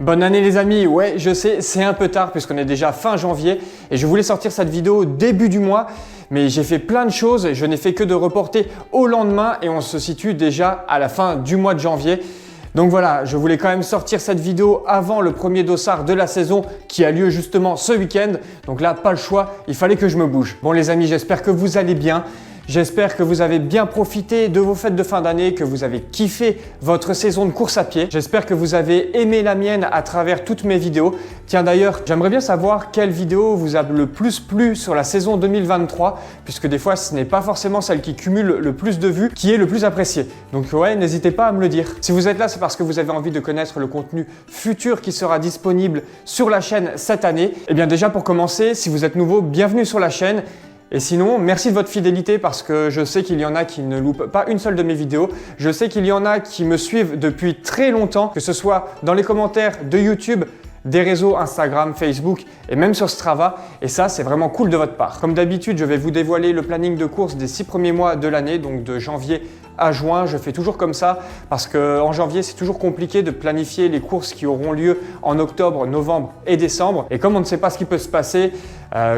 Bonne année les amis, ouais je sais c'est un peu tard puisqu'on est déjà fin janvier et je voulais sortir cette vidéo début du mois mais j'ai fait plein de choses et je n'ai fait que de reporter au lendemain et on se situe déjà à la fin du mois de janvier. Donc voilà, je voulais quand même sortir cette vidéo avant le premier dossard de la saison qui a lieu justement ce week-end. Donc là, pas le choix, il fallait que je me bouge. Bon les amis, j'espère que vous allez bien. J'espère que vous avez bien profité de vos fêtes de fin d'année, que vous avez kiffé votre saison de course à pied. J'espère que vous avez aimé la mienne à travers toutes mes vidéos. Tiens d'ailleurs, j'aimerais bien savoir quelle vidéo vous a le plus plu sur la saison 2023, puisque des fois ce n'est pas forcément celle qui cumule le plus de vues qui est le plus appréciée. Donc ouais, n'hésitez pas à me le dire. Si vous êtes là, c'est parce que vous avez envie de connaître le contenu futur qui sera disponible sur la chaîne cette année. Et bien déjà pour commencer, si vous êtes nouveau, bienvenue sur la chaîne. Et sinon, merci de votre fidélité parce que je sais qu'il y en a qui ne loupent pas une seule de mes vidéos. Je sais qu'il y en a qui me suivent depuis très longtemps, que ce soit dans les commentaires de YouTube, des réseaux Instagram, Facebook et même sur Strava. Et ça, c'est vraiment cool de votre part. Comme d'habitude, je vais vous dévoiler le planning de course des 6 premiers mois de l'année, donc de janvier à juin. Je fais toujours comme ça parce qu'en janvier, c'est toujours compliqué de planifier les courses qui auront lieu en octobre, novembre et décembre. Et comme on ne sait pas ce qui peut se passer,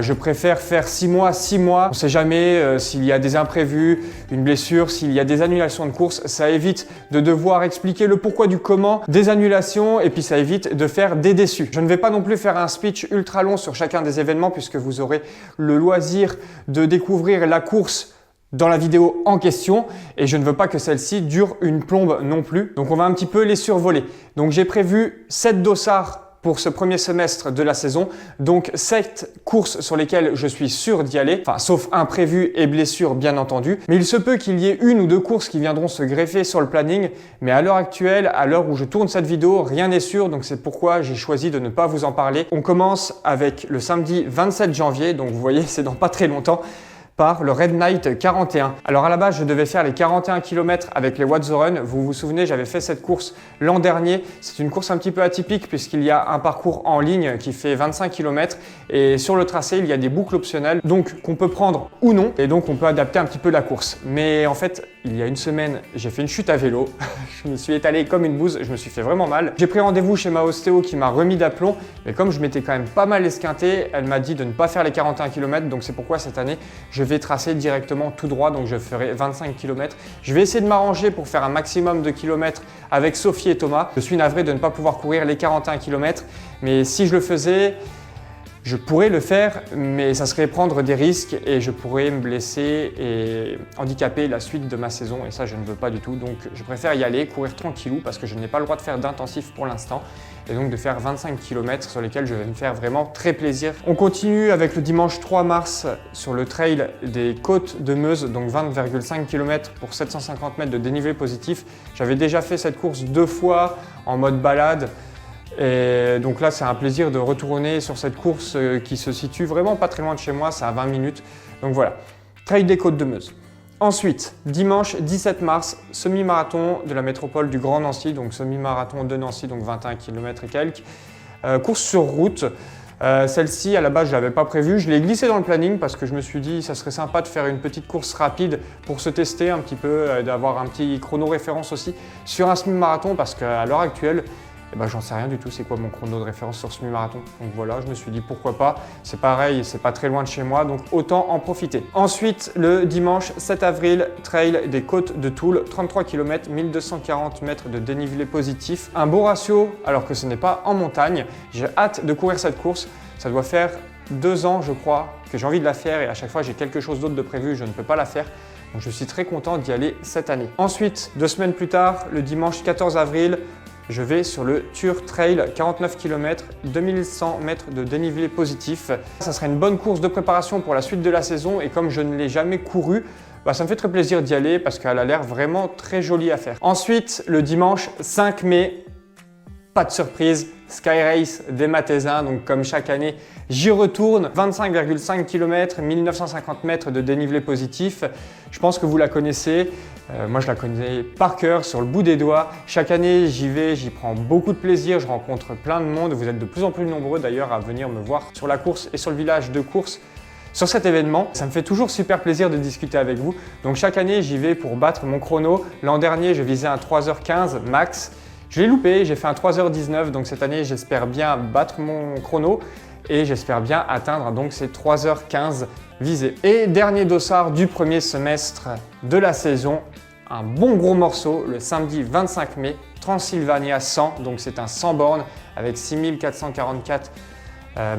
je préfère faire 6 mois. On ne sait jamais s'il y a des imprévus, une blessure, s'il y a des annulations de course. Ça évite de devoir expliquer le pourquoi du comment des annulations et puis ça évite de faire des déçus. Je ne vais pas non plus faire un speech ultra long sur chacun des événements puisque vous aurez le loisir de découvrir la course dans la vidéo en question et je ne veux pas que celle-ci dure une plombe non plus. Donc on va un petit peu les survoler. Donc j'ai prévu 7 dossards pour ce premier semestre de la saison, donc 7 courses sur lesquelles je suis sûr d'y aller, enfin sauf imprévus et blessures bien entendu, mais il se peut qu'il y ait une ou deux courses qui viendront se greffer sur le planning, mais à l'heure actuelle, à l'heure où je tourne cette vidéo, rien n'est sûr, donc c'est pourquoi j'ai choisi de ne pas vous en parler. On commence avec le samedi 27 janvier, donc vous voyez c'est dans pas très longtemps, par le Red Knight 41. Alors à la base, je devais faire les 41 km avec les What the Run. Vous vous souvenez, j'avais fait cette course l'an dernier. C'est une course un petit peu atypique puisqu'il y a un parcours en ligne qui fait 25 km et sur le tracé, il y a des boucles optionnelles donc qu'on peut prendre ou non et donc on peut adapter un petit peu la course. Mais en fait, il y a une semaine, j'ai fait une chute à vélo. Je me suis étalé comme une bouse, je me suis fait vraiment mal. J'ai pris rendez-vous chez ma ostéo qui m'a remis d'aplomb, mais comme je m'étais quand même pas mal esquinté, elle m'a dit de ne pas faire les 41 km, donc c'est pourquoi cette année, je vais tracer directement tout droit, donc je ferai 25 km. Je vais essayer de m'arranger pour faire un maximum de kilomètres avec Sophie et Thomas. Je suis navré de ne pas pouvoir courir les 41 km, mais si je le faisais, je pourrais le faire, mais ça serait prendre des risques et je pourrais me blesser et handicaper la suite de ma saison et ça je ne veux pas du tout. Donc je préfère y aller, courir tranquillou parce que je n'ai pas le droit de faire d'intensif pour l'instant et donc de faire 25 km sur lesquels je vais me faire vraiment très plaisir. On continue avec le dimanche 3 mars sur le trail des Côtes de Meuse, donc 20,5 km pour 750 mètres de dénivelé positif. J'avais déjà fait cette course 2 fois en mode balade. Et donc là, c'est un plaisir de retourner sur cette course qui se situe vraiment pas très loin de chez moi, c'est à 20 minutes. Donc voilà, Trail des Côtes de Meuse. Ensuite, dimanche 17 mars, semi-marathon de la métropole du Grand Nancy, donc semi-marathon de Nancy, donc 21 km et quelques. Course sur route. Celle-ci, à la base, je ne l'avais pas prévue. Je l'ai glissée dans le planning parce que je me suis dit ça serait sympa de faire une petite course rapide pour se tester un petit peu, d'avoir un petit chrono référence aussi sur un semi-marathon parce qu'à l'heure actuelle, eh ben, j'en sais rien du tout, c'est quoi mon chrono de référence sur semi-marathon. Donc voilà, je me suis dit pourquoi pas, c'est pareil, c'est pas très loin de chez moi, donc autant en profiter. Ensuite, le dimanche 7 avril, trail des Côtes de Toul, 33 km, 1240 mètres de dénivelé positif. Un beau ratio alors que ce n'est pas en montagne. J'ai hâte de courir cette course, ça doit faire 2 ans je crois que j'ai envie de la faire et à chaque fois j'ai quelque chose d'autre de prévu, je ne peux pas la faire. Donc je suis très content d'y aller cette année. Ensuite, 2 semaines plus tard, le dimanche 14 avril, je vais sur le Thur Trail, 49 km, 2100 mètres de dénivelé positif. Ça sera une bonne course de préparation pour la suite de la saison et comme je ne l'ai jamais couru, ça me fait très plaisir d'y aller parce qu'elle a l'air vraiment très jolie à faire. Ensuite, le dimanche 5 mai, pas de surprise, Sky Race des Mathésins, donc comme chaque année, j'y retourne. 25,5 km, 1950 mètres de dénivelé positif. Je pense que vous la connaissez. Moi, je la connais par cœur, sur le bout des doigts. Chaque année, j'y vais, j'y prends beaucoup de plaisir. Je rencontre plein de monde. Vous êtes de plus en plus nombreux d'ailleurs à venir me voir sur la course et sur le village de course. Sur cet événement, ça me fait toujours super plaisir de discuter avec vous. Donc chaque année, j'y vais pour battre mon chrono. L'an dernier, je visais un 3h15 max. Je l'ai loupé, j'ai fait un 3h19, donc cette année j'espère bien battre mon chrono et j'espère bien atteindre donc ces 3h15 visées. Et dernier dossard du premier semestre de la saison, un bon gros morceau le samedi 25 mai, Transylvania 100, donc c'est un 100 bornes avec 6444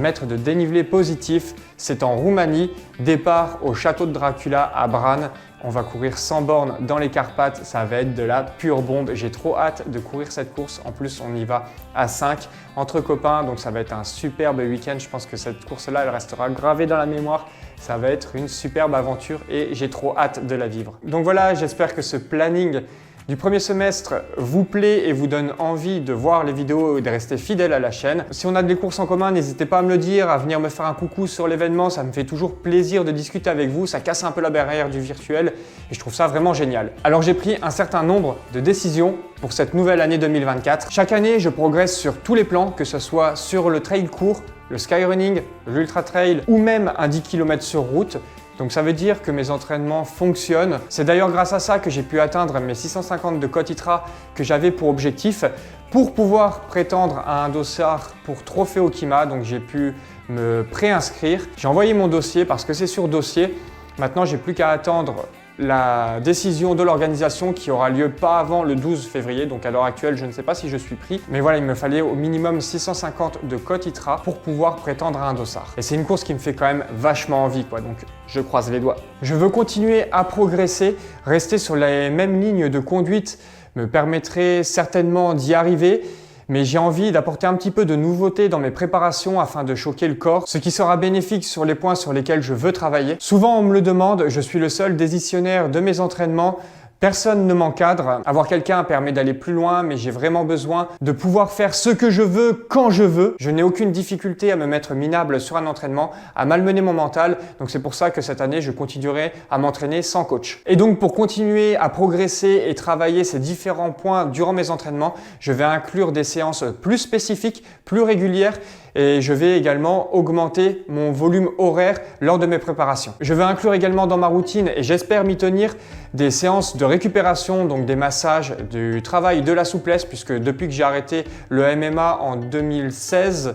mètres de dénivelé positif. C'est en Roumanie, départ au château de Dracula à Bran. On va courir 100 bornes dans les Carpates, ça va être de la pure bombe. J'ai trop hâte de courir cette course. En plus, on y va à 5 entre copains, donc ça va être un superbe week-end. Je pense que cette course-là, elle restera gravée dans la mémoire. Ça va être une superbe aventure et j'ai trop hâte de la vivre. Donc voilà, j'espère que ce planning du premier semestre vous plaît et vous donne envie de voir les vidéos et de rester fidèle à la chaîne. Si on a des courses en commun, n'hésitez pas à me le dire, à venir me faire un coucou sur l'événement. Ça me fait toujours plaisir de discuter avec vous. Ça casse un peu la barrière du virtuel et je trouve ça vraiment génial. Alors j'ai pris un certain nombre de décisions pour cette nouvelle année 2024. Chaque année, je progresse sur tous les plans, que ce soit sur le trail court, le skyrunning, l'ultra trail ou même un 10 km sur route. Donc ça veut dire que mes entraînements fonctionnent. C'est d'ailleurs grâce à ça que j'ai pu atteindre mes 650 de Côte ITRA que j'avais pour objectif pour pouvoir prétendre à un dossard pour Trophée Okima. Donc j'ai pu me préinscrire. J'ai envoyé mon dossier parce que c'est sur dossier. Maintenant, j'ai plus qu'à attendre la décision de l'organisation qui aura lieu pas avant le 12 février. Donc à l'heure actuelle, je ne sais pas si je suis pris. Mais voilà, il me fallait au minimum 650 de Côte ITRA pour pouvoir prétendre à un dossard. Et c'est une course qui me fait quand même vachement envie, quoi. Donc je croise les doigts. Je veux continuer à progresser. Rester sur les mêmes lignes de conduite me permettrait certainement d'y arriver. Mais j'ai envie d'apporter un petit peu de nouveauté dans mes préparations afin de choquer le corps, ce qui sera bénéfique sur les points sur lesquels je veux travailler. Souvent on me le demande, je suis le seul décisionnaire de mes entraînements. Personne ne m'encadre. Avoir quelqu'un permet d'aller plus loin, mais j'ai vraiment besoin de pouvoir faire ce que je veux quand je veux. Je n'ai aucune difficulté à me mettre minable sur un entraînement, à malmener mon mental. Donc c'est pour ça que cette année, je continuerai à m'entraîner sans coach. Et donc pour continuer à progresser et travailler ces différents points durant mes entraînements, je vais inclure des séances plus spécifiques, plus régulières. Et je vais également augmenter mon volume horaire lors de mes préparations. Je vais inclure également dans ma routine, et j'espère m'y tenir, des séances de récupération, donc des massages, du travail de la souplesse, puisque depuis que j'ai arrêté le MMA en 2016,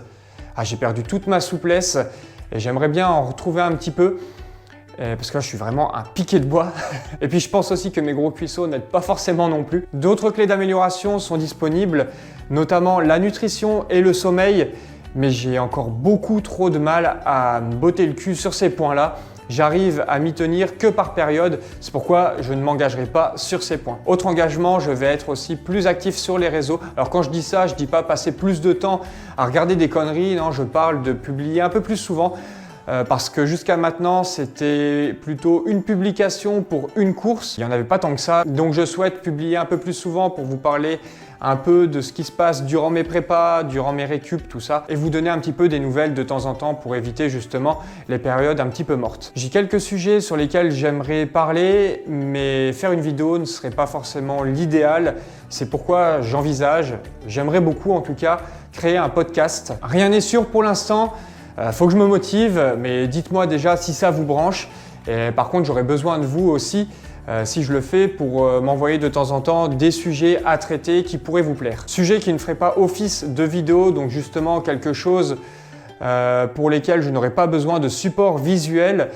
j'ai perdu toute ma souplesse et j'aimerais bien en retrouver un petit peu. Parce que là, je suis vraiment un piquet de bois. Et puis, je pense aussi que mes gros cuisseaux n'aident pas forcément non plus. D'autres clés d'amélioration sont disponibles, notamment la nutrition et le sommeil. Mais j'ai encore beaucoup trop de mal à me botter le cul sur ces points-là. J'arrive à m'y tenir que par période, c'est pourquoi je ne m'engagerai pas sur ces points. Autre engagement, je vais être aussi plus actif sur les réseaux. Alors quand je dis ça, je ne dis pas passer plus de temps à regarder des conneries, non, je parle de publier un peu plus souvent. Parce que jusqu'à maintenant, c'était plutôt une publication pour une course. Il n'y en avait pas tant que ça. Donc je souhaite publier un peu plus souvent pour vous parler un peu de ce qui se passe durant mes prépas, durant mes récup, tout ça, et vous donner un petit peu des nouvelles de temps en temps pour éviter justement les périodes un petit peu mortes. J'ai quelques sujets sur lesquels j'aimerais parler, mais faire une vidéo ne serait pas forcément l'idéal. C'est pourquoi j'aimerais beaucoup en tout cas, créer un podcast. Rien n'est sûr pour l'instant. Faut que je me motive, mais dites-moi déjà si ça vous branche. Et par contre, j'aurais besoin de vous aussi, si je le fais, pour m'envoyer de temps en temps des sujets à traiter qui pourraient vous plaire. Sujets qui ne feraient pas office de vidéo, donc justement quelque chose pour lesquels je n'aurais pas besoin de support visuel.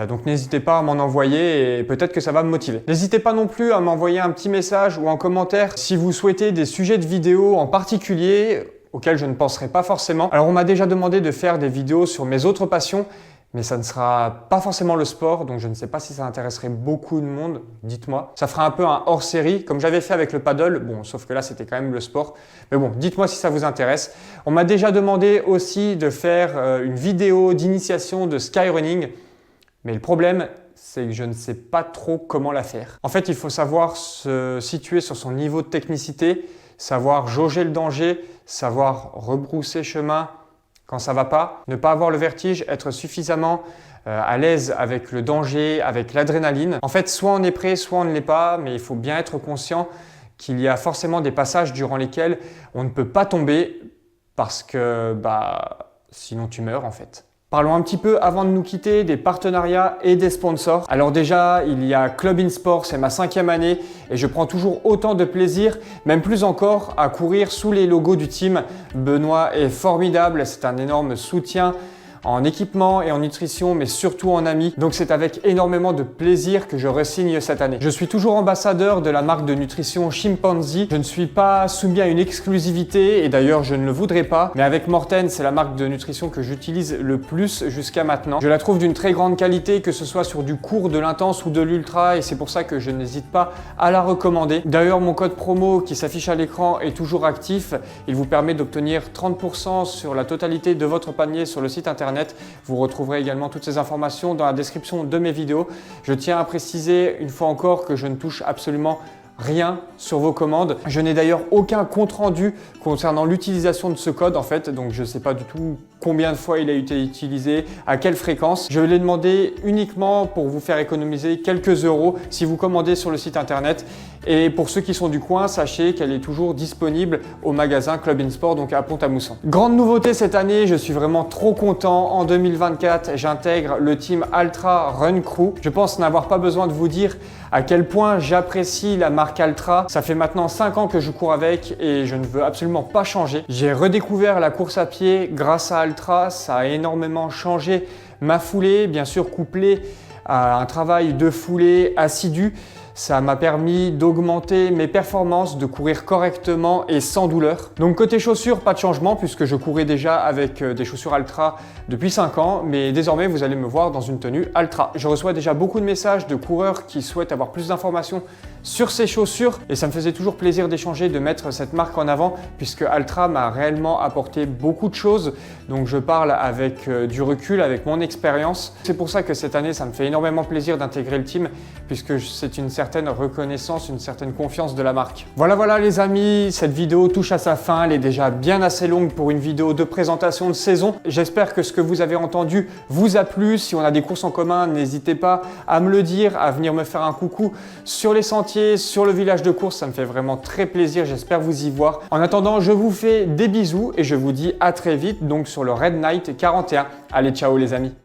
Donc n'hésitez pas à m'en envoyer et peut-être que ça va me motiver. N'hésitez pas non plus à m'envoyer un petit message ou en commentaire si vous souhaitez des sujets de vidéo en particulier auxquels je ne penserai pas forcément. Alors on m'a déjà demandé de faire des vidéos sur mes autres passions, mais ça ne sera pas forcément le sport, donc je ne sais pas si ça intéresserait beaucoup de monde, dites-moi. Ça fera un peu un hors-série, comme j'avais fait avec le paddle, bon, sauf que là c'était quand même le sport. Mais bon, dites-moi si ça vous intéresse. On m'a déjà demandé aussi de faire une vidéo d'initiation de skyrunning, mais le problème, c'est que je ne sais pas trop comment la faire. En fait, il faut savoir se situer sur son niveau de technicité, savoir jauger le danger, savoir rebrousser chemin quand ça va pas, ne pas avoir le vertige, être suffisamment à l'aise avec le danger, avec l'adrénaline. En fait, soit on est prêt, soit on ne l'est pas, mais il faut bien être conscient qu'il y a forcément des passages durant lesquels on ne peut pas tomber parce que sinon tu meurs en fait. Parlons un petit peu avant de nous quitter des partenariats et des sponsors. Alors déjà, il y a Club In Sport, c'est ma 5e année et je prends toujours autant de plaisir, même plus encore, à courir sous les logos du team. Benoît est formidable, c'est un énorme soutien en équipement et en nutrition, mais surtout en amis. Donc c'est avec énormément de plaisir que je re-signe cette année. Je suis toujours ambassadeur de la marque de nutrition Chimpanzee. Je ne suis pas soumis à une exclusivité et d'ailleurs je ne le voudrais pas. Mais avec Morten, c'est la marque de nutrition que j'utilise le plus jusqu'à maintenant. Je la trouve d'une très grande qualité, que ce soit sur du court, de l'intense ou de l'ultra, et c'est pour ça que je n'hésite pas à la recommander. D'ailleurs, mon code promo qui s'affiche à l'écran est toujours actif. Il vous permet d'obtenir 30% sur la totalité de votre panier sur le site internet. Vous retrouverez également toutes ces informations dans la description de mes vidéos. Je tiens à préciser une fois encore que je ne touche absolument rien sur vos commandes. Je n'ai d'ailleurs aucun compte rendu concernant l'utilisation de ce code en fait, donc je ne sais pas du tout combien de fois il a été utilisé, à quelle fréquence. Je l'ai demandé uniquement pour vous faire économiser quelques euros si vous commandez sur le site internet. Et pour ceux qui sont du coin, sachez qu'elle est toujours disponible au magasin Club In Sport, donc à Pont-à-Mousson. Grande nouveauté cette année, je suis vraiment trop content. En 2024, j'intègre le team Altra Run Crew. Je pense n'avoir pas besoin de vous dire à quel point j'apprécie la marque Altra. Ça fait maintenant 5 ans que je cours avec et je ne veux absolument pas changer. J'ai redécouvert la course à pied grâce à Altra. Ça a énormément changé ma foulée, bien sûr couplé à un travail de foulée assidu. Ça m'a permis d'augmenter mes performances, de courir correctement et sans douleur. Donc côté chaussures, pas de changement puisque je courais déjà avec des chaussures Altra depuis 5 ans, mais désormais vous allez me voir dans une tenue Altra. Je reçois déjà beaucoup de messages de coureurs qui souhaitent avoir plus d'informations sur ces chaussures et ça me faisait toujours plaisir d'échanger, de mettre cette marque en avant puisque Altra m'a réellement apporté beaucoup de choses. Donc je parle avec du recul, avec mon expérience. C'est pour ça que cette année, ça me fait énormément plaisir d'intégrer le team puisque c'est une certaine reconnaissance, une certaine confiance de la marque. Voilà les amis, cette vidéo touche à sa fin. Elle est déjà bien assez longue pour une vidéo de présentation de saison. J'espère que ce que vous avez entendu vous a plu. Si on a des courses en commun, n'hésitez pas à me le dire, à venir me faire un coucou sur les sentiers, sur le village de course. Ça me fait vraiment très plaisir. J'espère vous y voir. En attendant, je vous fais des bisous et je vous dis à très vite donc sur le Red Night 41. Allez, ciao les amis.